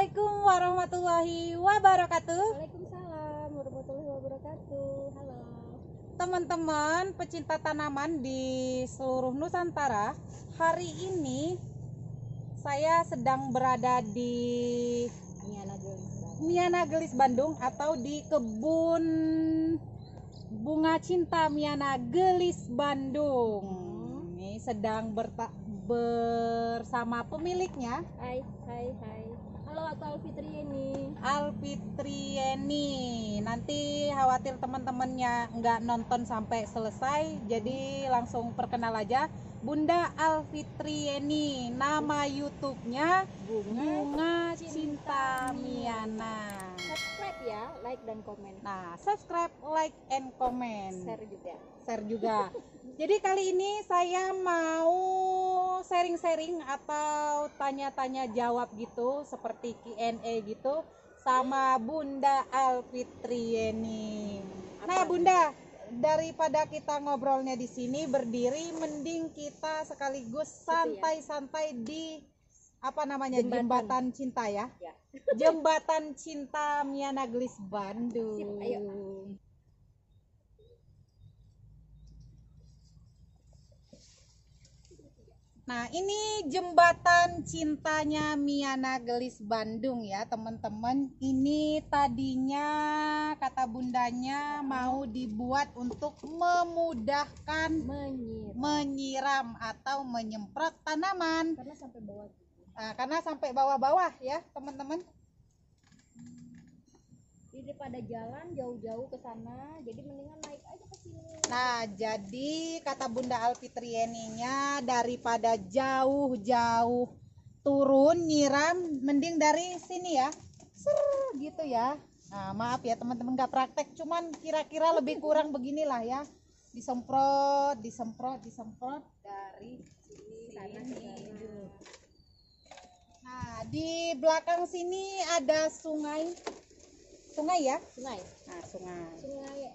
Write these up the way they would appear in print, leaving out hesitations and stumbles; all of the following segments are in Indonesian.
Assalamualaikum warahmatullahi wabarakatuh. Waalaikumsalam warahmatullahi wabarakatuh. Halo Teman-teman pecinta tanaman di seluruh Nusantara. Hari ini saya sedang berada di Miana Gelis Bandung atau di kebun bunga cinta Miana Gelis Bandung. Ini sedang bersama pemiliknya. Hai. Halo, aku Alfitrieni. Alfitrieni. Nanti khawatir teman-temannya nggak nonton sampai selesai, jadi langsung perkenal aja. Bunda Alfitrieni, nama YouTube-nya Bunga Cinta Miana. Subscribe ya, like dan komen. Nah, subscribe, like, and comment. Share juga. Jadi kali ini saya mau sharing-sharing atau tanya-tanya jawab gitu, seperti Q&A gitu sama Bunda Alfitrieni. Nah, Bunda, daripada kita ngobrolnya di sini berdiri, mending kita sekaligus santai-santai di jembatan cinta ya. Jembatan Cinta Miana Gelis Bandung. Sip, ayo. Nah, ini jembatan cintanya Miana Gelis Bandung ya, teman-teman. Ini tadinya kata bundanya mau dibuat untuk memudahkan menyiram atau menyemprot tanaman. Karena sampai bawah. Nah, karena sampai bawah-bawah ya, teman-teman. Jadi pada jalan jauh-jauh ke sana, jadi mendingan naik aja ke sini. Nah, jadi kata Bunda Alfitrieninya, daripada jauh-jauh turun nyiram, mending dari sini ya, gitu ya. Nah, maaf ya teman-teman, nggak praktek, cuman kira-kira lebih kurang beginilah ya. Disemprot dari sini sana sini. Nah, di belakang sini ada sungai ya. Sungai. Nah, sungai. Aduh, apa namanya ya?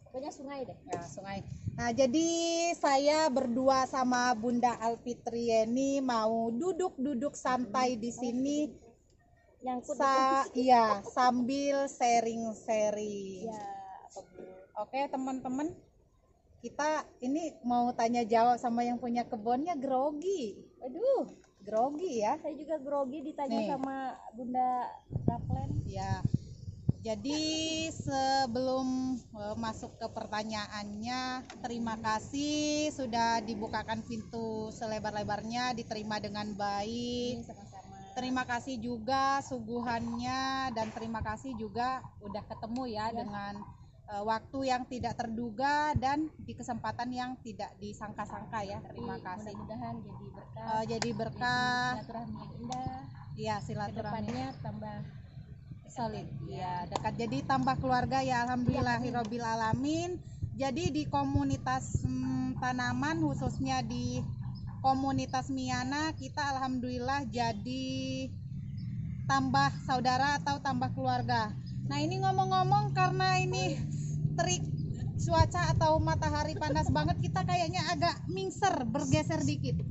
Pokoknya sungai deh. Ya, sungai. Nah, jadi saya berdua sama Bunda Alfitrieni mau duduk santai di sini. Iya, sambil sharing-sharing. Ya, apa Bu? Oke, teman-teman. Kita ini mau tanya jawab sama yang punya kebunnya, grogi. Aduh, Grogi ya. saya juga grogi ditanya Nih. sama Bunda Raplen. Ya. Jadi sebelum masuk ke pertanyaannya, terima kasih sudah dibukakan pintu selebar-lebarnya, diterima dengan baik. Sama-sama. Terima kasih juga suguhannya, dan terima kasih juga udah ketemu ya dengan waktu yang tidak terduga dan di kesempatan yang tidak disangka-sangka ya. Terima kasih. Mudah-mudahan jadi berkah. Silaturahmi yang indah. Iya, silaturahmi. Kedepannya tambah Solid ya, dekat, jadi tambah keluarga ya, alhamdulillahirabbil alamin. Jadi di komunitas tanaman, khususnya di komunitas Miana, kita alhamdulillah jadi tambah saudara atau tambah keluarga. Nah, ini ngomong-ngomong, karena ini terik cuaca atau matahari panas banget, kita kayaknya agak mingser, bergeser dikit.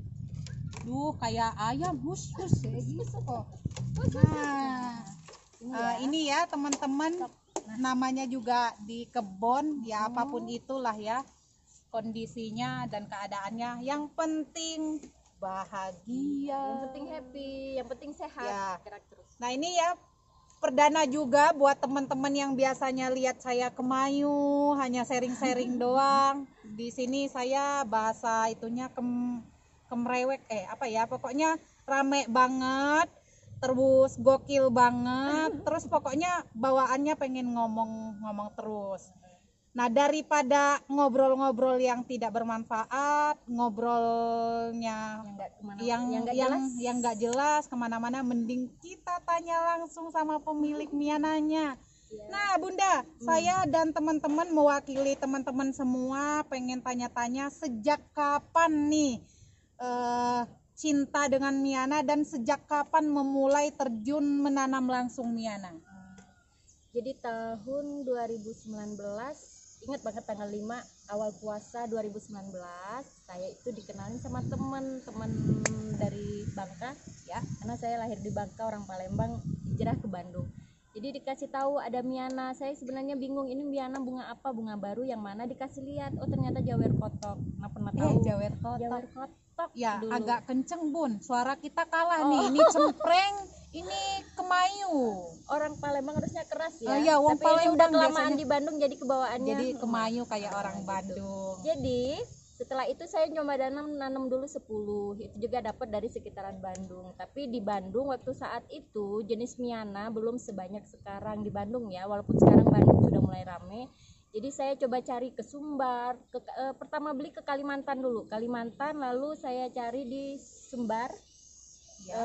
Duh, kayak ayam hus kayak gitu kok. Nah, ini ya teman-teman, namanya juga di kebun ya, apapun itulah ya kondisinya dan keadaannya, yang penting bahagia, yang penting happy, yang penting sehat ya. gerak terus. Nah, ini ya perdana juga buat teman-teman yang biasanya lihat saya kemayu hanya sharing-sharing doang. Di sini saya bahasa itunya kemrewek pokoknya rame banget, terus gokil banget, terus pokoknya bawaannya pengen ngomong terus. Nah, daripada ngobrol-ngobrol yang tidak bermanfaat, ngobrolnya yang nggak jelas kemana-mana, mending kita tanya langsung sama pemilik Miananya. Nah, Bunda, saya dan teman-teman mewakili teman-teman semua pengen tanya-tanya, sejak kapan nih cinta dengan Miana, dan sejak kapan memulai terjun menanam langsung Miana? Jadi tahun 2019 ingat banget tanggal 5 awal puasa 2019 saya itu dikenalin sama teman-teman dari Bangka ya, karena saya lahir di Bangka, orang Palembang hijrah ke Bandung. Jadi dikasih tahu ada Miana. Saya sebenarnya bingung, ini Miana bunga apa, bunga baru yang mana, dikasih lihat, oh ternyata Jawer Kotok. Nah, pernah tahu Jawer kotak. Jawer Kotok Ya, dulu. agak kenceng Bun, suara kita kalah nih. Ini cempreng, ini kemayu. Orang Palembang harusnya keras ya. Iya, wong Tapi ini udah Palembang kelamaan biasanya. di Bandung jadi kebawaannya. Jadi kemayu kayak Nah, orang gitu. Bandung. Jadi setelah itu saya nyoba nanam dulu 10. Itu juga dapat dari sekitaran Bandung. Tapi di Bandung waktu saat itu jenis Miana belum sebanyak sekarang di Bandung ya. Walaupun sekarang Bandung sudah mulai rame. Jadi saya coba cari ke Sumbar. Pertama beli ke Kalimantan dulu. Kalimantan, lalu saya cari di Sumbar. Ya.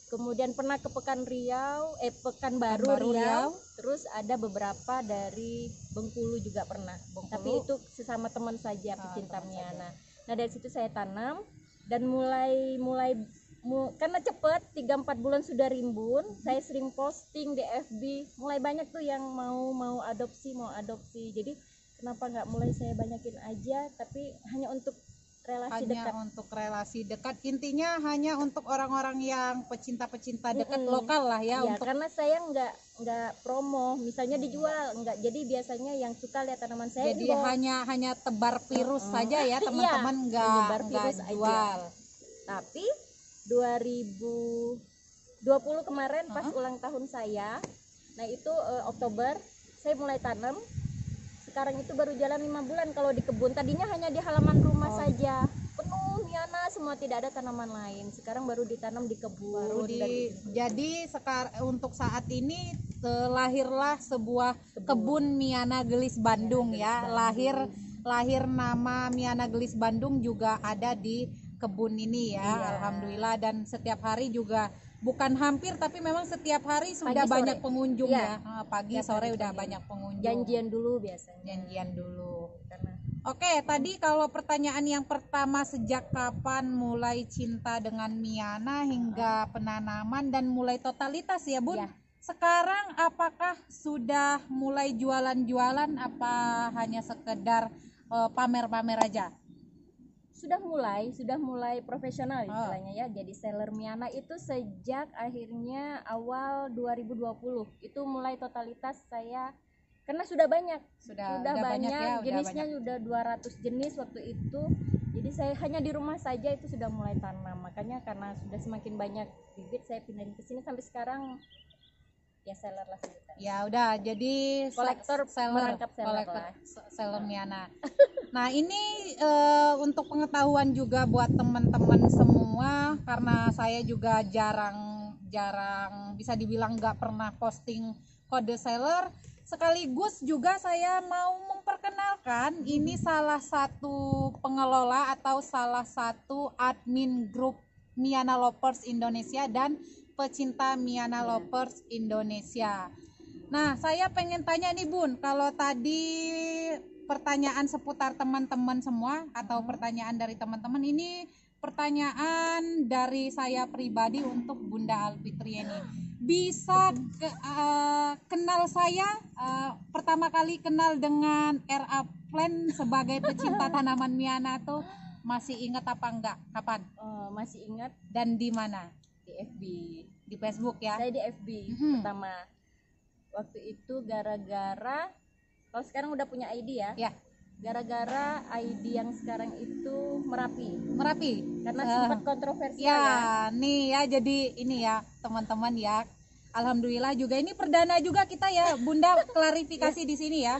Kemudian pernah ke Pekanbaru Pekanbaru, Riau. Riau. Terus ada beberapa dari Bengkulu juga pernah. Bengkulu. Tapi itu sesama teman saja pecinta teman Miana. Nah dari situ saya tanam dan karena cepet 3-4 bulan sudah rimbun. Saya sering posting di FB. Mulai banyak tuh yang mau adopsi. Jadi kenapa nggak mulai saya banyakin aja? Tapi hanya untuk relasi Hanya dekat. untuk relasi dekat, intinya hanya untuk orang-orang yang pecinta-pecinta dekat Mm-mm. lokal lah ya. Iya, Untuk karena saya nggak promo, misalnya dijual nggak. Jadi biasanya yang suka lihat tanaman saya jadi ini hanya tebar virus saja ya Iya, teman-teman, menyebar nggak virus aja. jual. Tapi 2020 kemarin pas ulang tahun saya, nah itu Oktober saya mulai tanam. Sekarang itu baru jalan 5 bulan kalau di kebun. Tadinya hanya di halaman rumah saja, penuh Miana semua, tidak ada tanaman lain. Sekarang baru ditanam di kebun. Jadi sekarang untuk saat ini lahirlah sebuah kebun Miana Gelis Bandung ya. Lahir nama Miana Gelis Bandung juga ada di kebun ini ya. Iya. Alhamdulillah, dan setiap hari juga, bukan hampir tapi memang setiap hari sudah Pagi, sore. banyak pengunjung Iya. ya. Pagi Setiap sore hari udah pagi. banyak pengunjung. Janjian dulu biasanya. Janjian dulu. Karena Oke, tadi kalau pertanyaan yang pertama, sejak kapan mulai cinta dengan Miana hingga penanaman dan mulai totalitas ya Bun? Ya. Sekarang apakah sudah mulai jualan-jualan, apa hanya sekedar pamer-pamer aja? sudah mulai profesional istilahnya ya. Jadi seller Miana itu sejak akhirnya awal 2020 itu mulai totalitas saya, karena sudah banyak Sudah banyak ya, jenisnya, sudah 200 jenis waktu itu. Jadi saya hanya di rumah saja itu sudah mulai tanam. Makanya karena sudah semakin banyak bibit, saya pindahin ke sini sampai sekarang ya seller lah sebutan. Ya udah, jadi Kolektor, merangkap seller lah. seller Miana. Nah ini untuk pengetahuan juga buat teman-teman semua, karena saya juga jarang bisa dibilang nggak pernah posting kode seller. Sekaligus juga saya mau memperkenalkan, ini salah satu pengelola atau salah satu admin grup Miana Lovers Indonesia dan pecinta Miana Lovers Indonesia. Nah, saya pengen tanya nih Bun, kalau tadi pertanyaan seputar teman-teman semua atau pertanyaan dari teman-teman, ini pertanyaan dari saya pribadi untuk Bunda Alfitri ini. Bisa kenal saya pertama kali kenal dengan RA Plant sebagai pecinta tanaman Miana tuh masih ingat apa enggak? Kapan? Masih ingat Dan di mana? di FB. Di Facebook ya? Saya di FB pertama. Waktu itu gara-gara, kalau sekarang udah punya ID ya. Ya. Gara-gara ID yang sekarang itu Merapi. Karena sempat kontroversial ya. Nih ya, jadi ini ya teman-teman ya. Alhamdulillah juga ini perdana juga kita ya, Bunda klarifikasi di sini ya.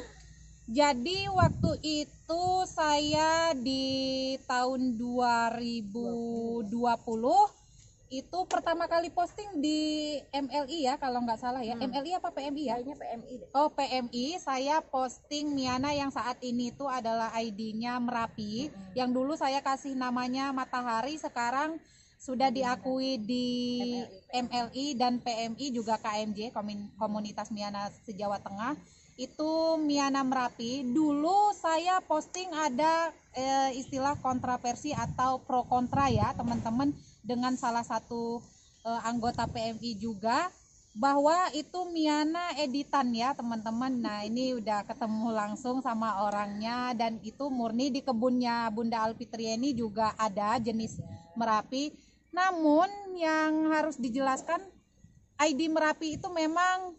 Jadi waktu itu saya di tahun 2020 itu pertama kali posting di MLI ya, kalau nggak salah ya. MLI apa PMI ya? Kayaknya PMI deh. Oh, PMI. Saya posting Miana yang saat ini tuh adalah ID-nya Merapi. Yang dulu saya kasih namanya Matahari, sekarang sudah diakui di MLI dan PMI juga KMJ, Komunitas Miana se-Jawa Tengah. Itu Miana Merapi. Dulu saya posting ada istilah kontroversi atau pro kontra ya teman-teman, dengan salah satu anggota PMI juga. bahwa itu Miana editan ya teman-teman. Nah ini udah ketemu langsung sama orangnya, dan itu murni di kebunnya Bunda Alfitriani juga ada jenis Merapi. Namun yang harus dijelaskan, ID Merapi itu memang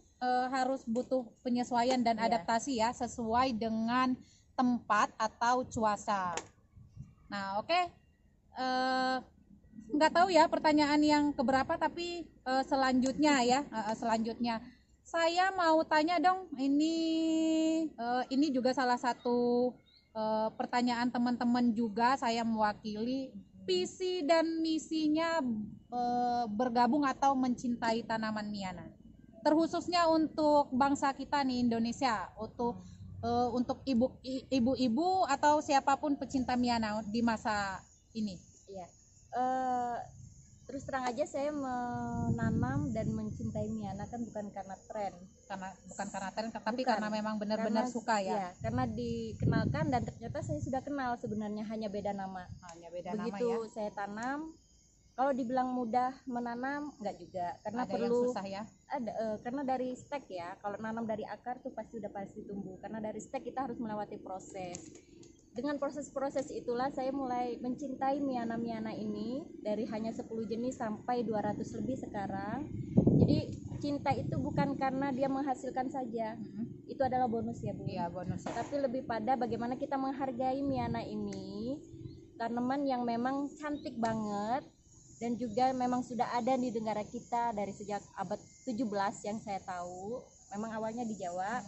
harus butuh penyesuaian dan adaptasi ya, sesuai dengan tempat atau cuaca. Nah oke. Nggak tahu ya pertanyaan yang keberapa, tapi selanjutnya ya, selanjutnya saya mau tanya dong, ini juga salah satu pertanyaan teman-teman juga, saya mewakili. Visi dan misinya bergabung atau mencintai tanaman Miana, terkhususnya untuk bangsa kita nih Indonesia, untuk ibu-ibu atau siapapun pecinta Miana di masa ini. Iya. Terus terang aja saya menanam dan mencintai Miana kan bukan karena tren, tapi karena memang benar-benar suka ya. Karena dikenalkan dan ternyata saya sudah kenal sebenarnya, hanya beda nama. Begitu nama ya. Saya tanam, kalau dibilang mudah menanam enggak juga, karena ada perlu yang susah ya. Karena dari stek ya, kalau nanam dari akar tuh pasti tumbuh. Karena dari stek kita harus melewati proses. Dengan proses-proses itulah saya mulai mencintai Miana ini, dari hanya 10 jenis sampai 200 lebih sekarang. Jadi cinta itu bukan karena dia menghasilkan saja. Itu adalah bonus ya Bu. Iya, bonus. Tapi lebih pada bagaimana kita menghargai Miana ini, tanaman yang memang cantik banget dan juga memang sudah ada di negara kita dari sejak abad 17 yang saya tahu. Memang awalnya di Jawa.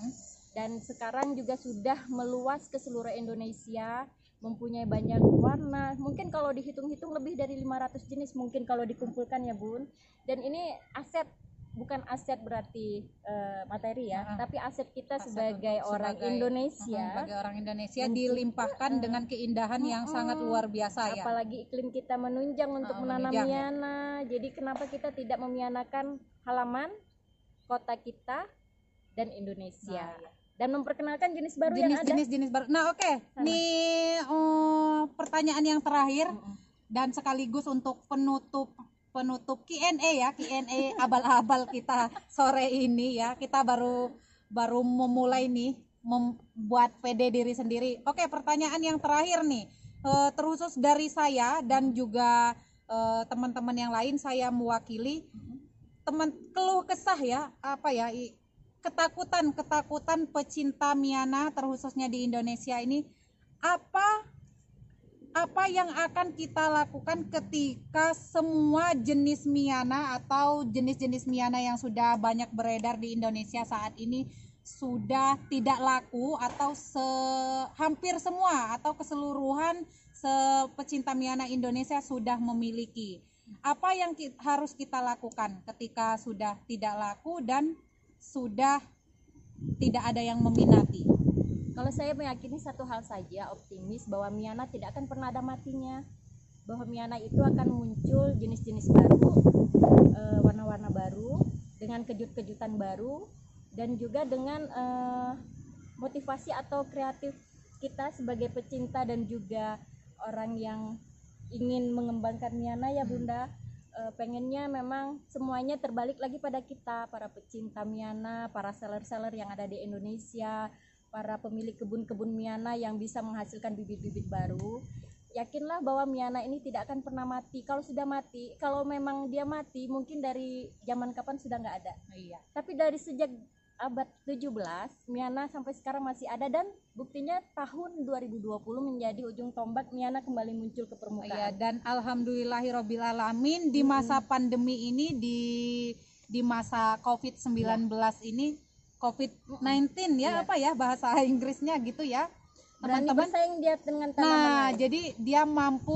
Dan sekarang juga sudah meluas ke seluruh Indonesia, mempunyai banyak warna. Mungkin kalau dihitung-hitung lebih dari 500 jenis mungkin kalau dikumpulkan ya Bun. Dan ini aset, bukan aset berarti materi ya, tapi aset kita sebagai orang Indonesia. Sebagai orang Indonesia dilimpahkan dengan keindahan yang sangat luar biasa ya. Apalagi iklim kita menunjang untuk menanam Miana. Jadi kenapa kita tidak memianakan halaman kota kita dan Indonesia? Dan memperkenalkan jenis baru yang ada. Jenis baru. Nah oke. Nih pertanyaan yang terakhir dan sekaligus untuk penutup Q&A ya, Q&A abal-abal kita sore ini ya. Kita baru memulai nih membuat PD diri sendiri. Oke, pertanyaan yang terakhir nih, terkhusus dari saya dan juga teman-teman yang lain, saya mewakili keluh kesah ya, ketakutan pecinta Miana terkhususnya di Indonesia ini. Apa yang akan kita lakukan ketika semua jenis Miana atau jenis-jenis Miana yang sudah banyak beredar di Indonesia saat ini sudah tidak laku, atau hampir semua atau keseluruhan pecinta Miana Indonesia sudah memiliki? Apa yang harus kita lakukan ketika sudah tidak laku dan sudah tidak ada yang meminati? Kalau saya meyakini satu hal saja, optimis bahwa Miana tidak akan pernah ada matinya, bahwa Miana itu akan muncul jenis-jenis baru, warna-warna baru, dengan kejut-kejutan baru, dan juga dengan motivasi atau kreatif kita sebagai pecinta dan juga orang yang ingin mengembangkan Miana ya Bunda. Pengennya memang semuanya terbalik lagi pada kita, para pecinta Miana, para seller-seller yang ada di Indonesia, para pemilik kebun-kebun Miana yang bisa menghasilkan bibit-bibit baru. Yakinlah bahwa Miana ini tidak akan pernah mati. Kalau sudah mati, kalau memang dia mati, mungkin dari zaman kapan sudah nggak ada. Iya. Tapi dari sejak abad 17, Miana sampai sekarang masih ada, dan buktinya tahun 2020 menjadi ujung tombak, Miana kembali muncul ke permukaan. Iya, dan alhamdulillahirobbilalamin di masa pandemi ini, di masa COVID-19 ini, COVID-19 ya, apa ya bahasa Inggrisnya gitu ya. Berani bersaing dia dengan tanaman lain. Jadi dia mampu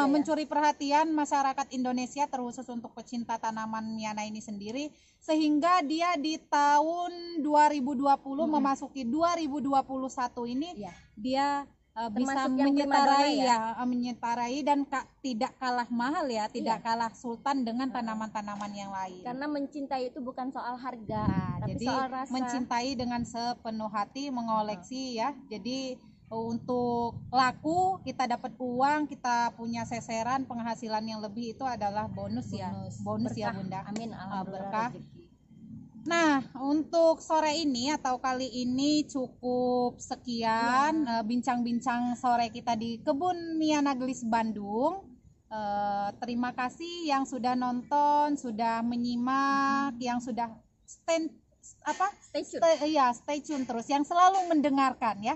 mencuri perhatian masyarakat Indonesia, terkhusus untuk pecinta tanaman Miana ini sendiri, sehingga dia di tahun 2020 memasuki 2021 ini dia bisa menyetarai dan tidak kalah mahal ya, tidak kalah sultan dengan tanaman-tanaman yang lain. Karena mencintai itu bukan soal harga, tapi jadi soal rasa. Mencintai dengan sepenuh hati, mengoleksi ya. Jadi untuk laku, kita dapat uang, kita punya seseran penghasilan yang lebih, itu adalah bonus ya Berkah. Bunda. Amin, alhamdulillah Berkah. rezeki. Nah, untuk sore ini atau kali ini cukup sekian bincang-bincang sore kita di Kebun Miana Gelis Bandung. Terima kasih yang sudah nonton, sudah menyimak, yang sudah stay tune. Stay tune terus, yang selalu mendengarkan ya.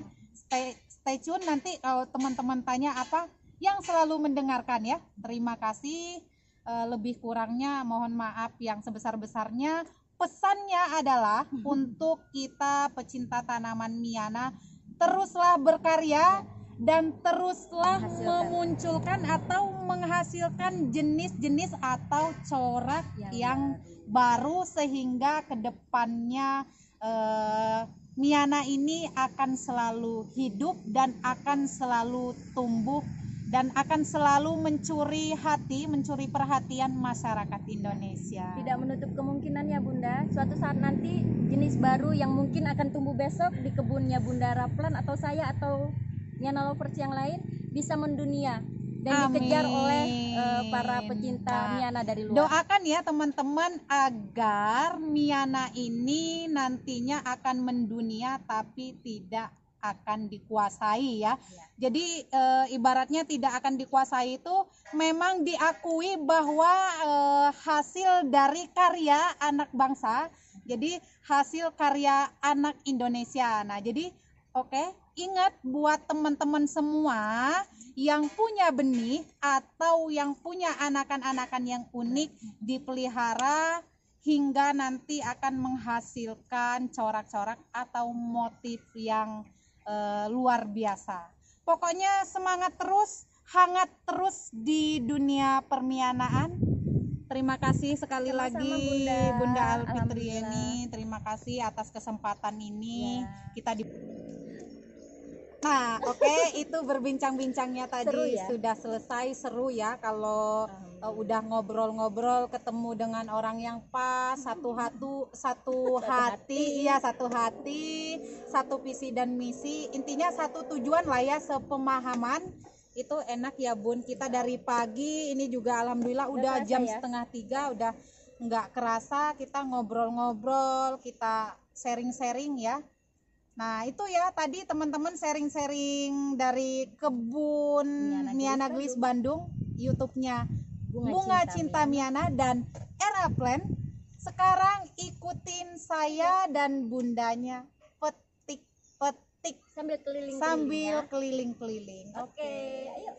Stay tune, nanti kalau teman-teman tanya apa, yang selalu mendengarkan ya. Terima kasih. Lebih kurangnya mohon maaf yang sebesar-besarnya. Pesannya adalah untuk kita pecinta tanaman Miana, teruslah berkarya dan teruslah memunculkan atau menghasilkan jenis-jenis atau corak yang baru, sehingga kedepannya Miana ini akan selalu hidup dan akan selalu tumbuh dan akan selalu mencuri hati, mencuri perhatian masyarakat Indonesia. Tidak menutup kemungkinan ya Bunda, suatu saat nanti jenis baru yang mungkin akan tumbuh besok di kebunnya Bunda Raplan atau saya atau Miana lovers yang lain bisa mendunia dan dikejar oleh para pecinta Miana dari luar. Doakan ya teman-teman agar Miana ini nantinya akan mendunia tapi tidak akan dikuasai ya. Jadi ibaratnya tidak akan dikuasai itu memang diakui bahwa hasil dari karya anak bangsa. Jadi hasil karya anak Indonesia. Nah, jadi ingat buat teman-teman semua yang punya benih atau yang punya anakan-anakan yang unik, dipelihara hingga nanti akan menghasilkan corak-corak atau motif yang luar biasa. Pokoknya semangat terus, hangat terus di dunia permianaan. Terima kasih sekali lagi Bunda Alfitriani. Terima kasih atas kesempatan ini. Kita di Nah, itu berbincang-bincangnya tadi sudah selesai, seru ya kalau udah ngobrol-ngobrol, ketemu dengan orang yang pas, satu hati, satu visi dan misi, intinya satu tujuan lah ya, sepemahaman. Itu enak ya Bun, kita dari pagi ini juga alhamdulillah udah jam 2:30, udah nggak kerasa kita ngobrol-ngobrol, kita sharing-sharing ya. Nah itu ya tadi teman-teman sharing-sharing dari Kebun Miana Gelis Bandung, YouTube-nya Bunga Cinta Miana dan Raplan. Sekarang ikutin saya dan bundanya petik-petik sambil keliling-keliling. Oke, ayo.